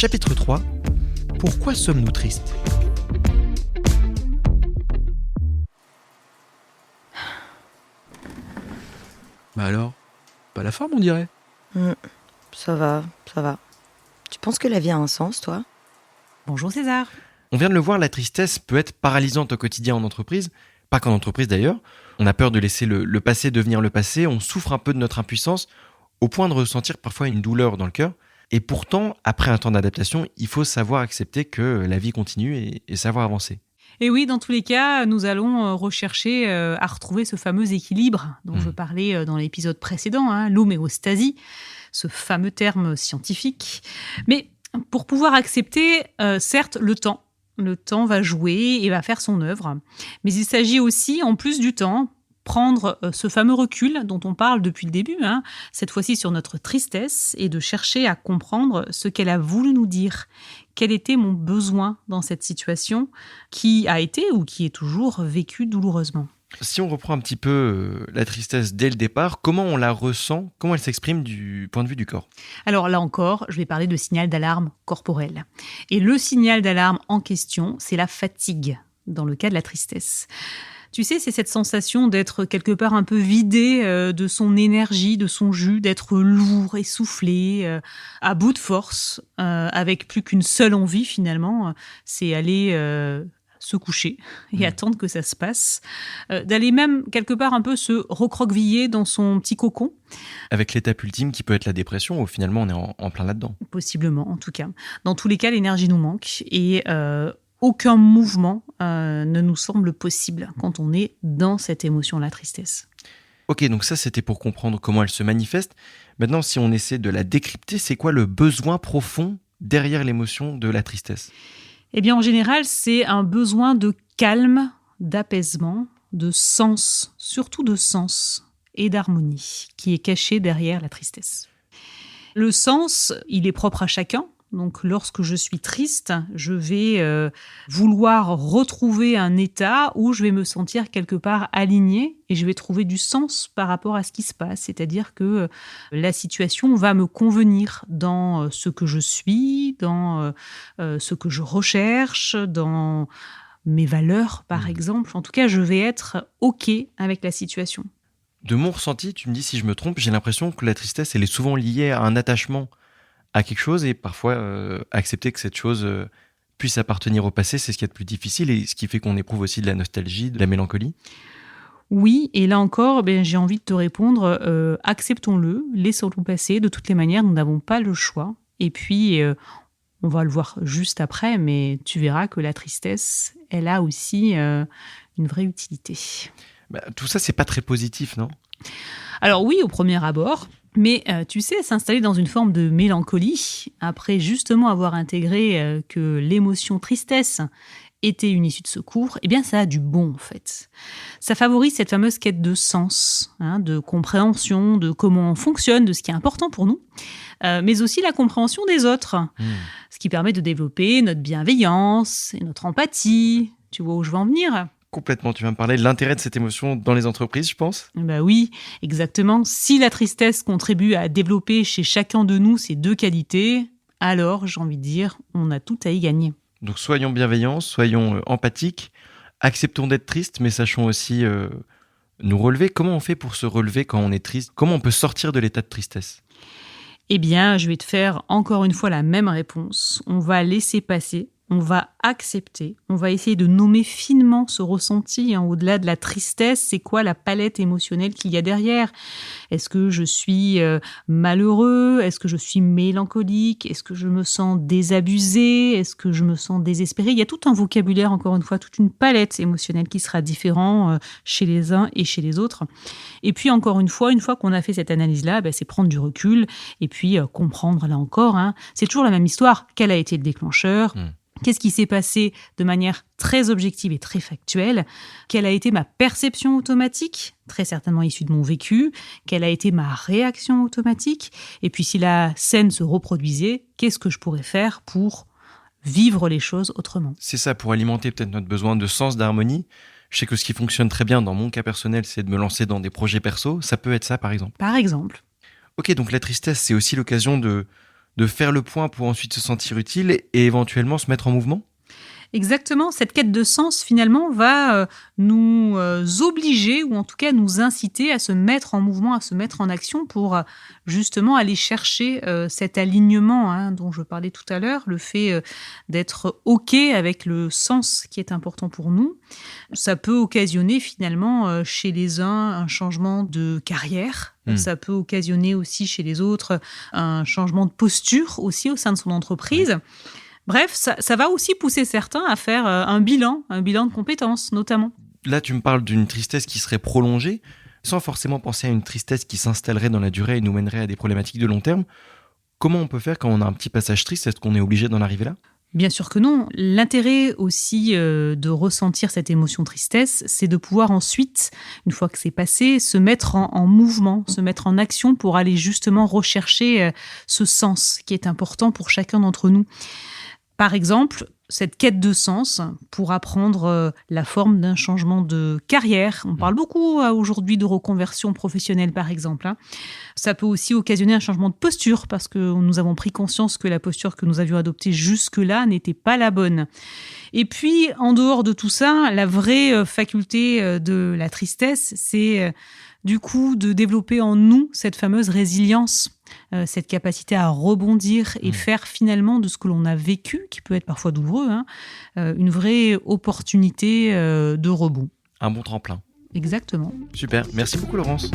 Chapitre 3. Pourquoi sommes-nous tristes ? Bah alors, pas la forme on dirait. Ça va. Tu penses que la vie a un sens, toi ? Bonjour César. On vient de le voir, la tristesse peut être paralysante au quotidien en entreprise, pas qu'en entreprise d'ailleurs. On a peur de laisser le passé devenir le passé, on souffre un peu de notre impuissance, au point de ressentir parfois une douleur dans le cœur. Et pourtant, après un temps d'adaptation, il faut savoir accepter que la vie continue et savoir avancer. Et oui, dans tous les cas, nous allons rechercher à retrouver ce fameux équilibre dont je parlais dans l'épisode précédent, l'homéostasie, ce fameux terme scientifique. Mais pour pouvoir accepter, certes, le temps va jouer et va faire son œuvre. Mais il s'agit aussi, en plus du temps, prendre ce fameux recul dont on parle depuis le début, cette fois-ci sur notre tristesse, et de chercher à comprendre ce qu'elle a voulu nous dire. Quel était mon besoin dans cette situation qui a été ou qui est toujours vécue douloureusement ? Si on reprend un petit peu la tristesse dès le départ, comment on la ressent ? Comment elle s'exprime du point de vue du corps ? Alors là encore, je vais parler de signal d'alarme corporel. Et le signal d'alarme en question, c'est la fatigue, dans le cas de la tristesse. Tu sais, c'est cette sensation d'être quelque part un peu vidé de son énergie, de son jus, d'être lourd, essoufflé, à bout de force, avec plus qu'une seule envie finalement, c'est aller se coucher et attendre que ça se passe, d'aller même quelque part un peu se recroqueviller dans son petit cocon. Avec l'étape ultime qui peut être la dépression, où finalement on est en plein là-dedans. Possiblement, en tout cas. Dans tous les cas, l'énergie nous manque et aucun mouvement ne nous semble possible quand on est dans cette émotion, la tristesse. Ok, donc ça c'était pour comprendre comment elle se manifeste. Maintenant, si on essaie de la décrypter, c'est quoi le besoin profond derrière l'émotion de la tristesse ? Eh bien, en général, c'est un besoin de calme, d'apaisement, de sens, surtout de sens et d'harmonie, qui est caché derrière la tristesse. Le sens, il est propre à chacun. Donc, lorsque je suis triste, je vais vouloir retrouver un état où je vais me sentir quelque part alignée et je vais trouver du sens par rapport à ce qui se passe. C'est-à-dire que la situation va me convenir dans ce que je suis, dans ce que je recherche, dans mes valeurs, par exemple. En tout cas, je vais être OK avec la situation. De mon ressenti, tu me dis si je me trompe, j'ai l'impression que la tristesse, elle est souvent liée à un attachement à quelque chose et parfois accepter que cette chose puisse appartenir au passé, c'est ce qui est le plus difficile et ce qui fait qu'on éprouve aussi de la nostalgie, de la mélancolie. Oui, et là encore, j'ai envie de te répondre, acceptons-le, laissons-le passer. De toutes les manières, nous n'avons pas le choix. Et puis, on va le voir juste après, mais tu verras que la tristesse, elle a aussi une vraie utilité. Tout ça, c'est pas très positif, non ? Alors oui, au premier abord. Mais tu sais, s'installer dans une forme de mélancolie, après justement avoir intégré que l'émotion tristesse était une issue de secours, eh bien ça a du bon en fait. Ça favorise cette fameuse quête de sens, de compréhension, de comment on fonctionne, de ce qui est important pour nous, mais aussi la compréhension des autres, ce qui permet de développer notre bienveillance et notre empathie. Tu vois où je veux en venir ? Complètement, tu vas me parler de l'intérêt de cette émotion dans les entreprises, je pense. Oui, exactement. Si la tristesse contribue à développer chez chacun de nous ces deux qualités, alors, j'ai envie de dire, on a tout à y gagner. Donc soyons bienveillants, soyons empathiques, acceptons d'être tristes, mais sachons aussi nous relever. Comment on fait pour se relever quand on est triste ? Comment on peut sortir de l'état de tristesse ? Eh bien, je vais te faire encore une fois la même réponse. On va laisser passer. On va accepter, on va essayer de nommer finement ce ressenti, au-delà de la tristesse, c'est quoi la palette émotionnelle qu'il y a derrière ? Est-ce que je suis malheureux ? Est-ce que je suis mélancolique ? Est-ce que je me sens désabusé ? Est-ce que je me sens désespéré ? Il y a tout un vocabulaire, encore une fois, toute une palette émotionnelle qui sera différente chez les uns et chez les autres. Et puis, encore une fois qu'on a fait cette analyse-là, c'est prendre du recul et puis comprendre, là encore, c'est toujours la même histoire. Quel a été le déclencheur ? Qu'est-ce qui s'est passé de manière très objective et très factuelle ? Quelle a été ma perception automatique, très certainement issue de mon vécu ? Quelle a été ma réaction automatique ? Et puis si la scène se reproduisait, qu'est-ce que je pourrais faire pour vivre les choses autrement ? C'est ça, pour alimenter peut-être notre besoin de sens, d'harmonie. Je sais que ce qui fonctionne très bien dans mon cas personnel, c'est de me lancer dans des projets perso. Ça peut être ça, par exemple. Par exemple. Ok, donc la tristesse, c'est aussi l'occasion de de faire le point pour ensuite se sentir utile et éventuellement se mettre en mouvement ? Exactement, cette quête de sens finalement va nous obliger ou en tout cas nous inciter à se mettre en mouvement, à se mettre en action pour justement aller chercher cet alignement dont je parlais tout à l'heure, le fait d'être OK avec le sens qui est important pour nous. Ça peut occasionner finalement chez les uns un changement de carrière. Ça peut occasionner aussi chez les autres un changement de posture aussi au sein de son entreprise. Bref, ça va aussi pousser certains à faire un bilan de compétences notamment. Là, tu me parles d'une tristesse qui serait prolongée, sans forcément penser à une tristesse qui s'installerait dans la durée et nous mènerait à des problématiques de long terme. Comment on peut faire quand on a un petit passage triste ? Est-ce qu'on est obligé d'en arriver là ? Bien sûr que non. L'intérêt aussi de ressentir cette émotion tristesse, c'est de pouvoir ensuite, une fois que c'est passé, se mettre en mouvement, se mettre en action pour aller justement rechercher ce sens qui est important pour chacun d'entre nous. Par exemple, cette quête de sens pourra prendre la forme d'un changement de carrière. On parle beaucoup aujourd'hui de reconversion professionnelle, par exemple. Ça peut aussi occasionner un changement de posture parce que nous avons pris conscience que la posture que nous avions adoptée jusque-là n'était pas la bonne. Et puis, en dehors de tout ça, la vraie faculté de la tristesse, c'est du coup de développer en nous cette fameuse résilience, cette capacité à rebondir et faire finalement de ce que l'on a vécu, qui peut être parfois douloureux, une vraie opportunité de rebond. Un bon tremplin. Exactement. Super, merci beaucoup Laurence.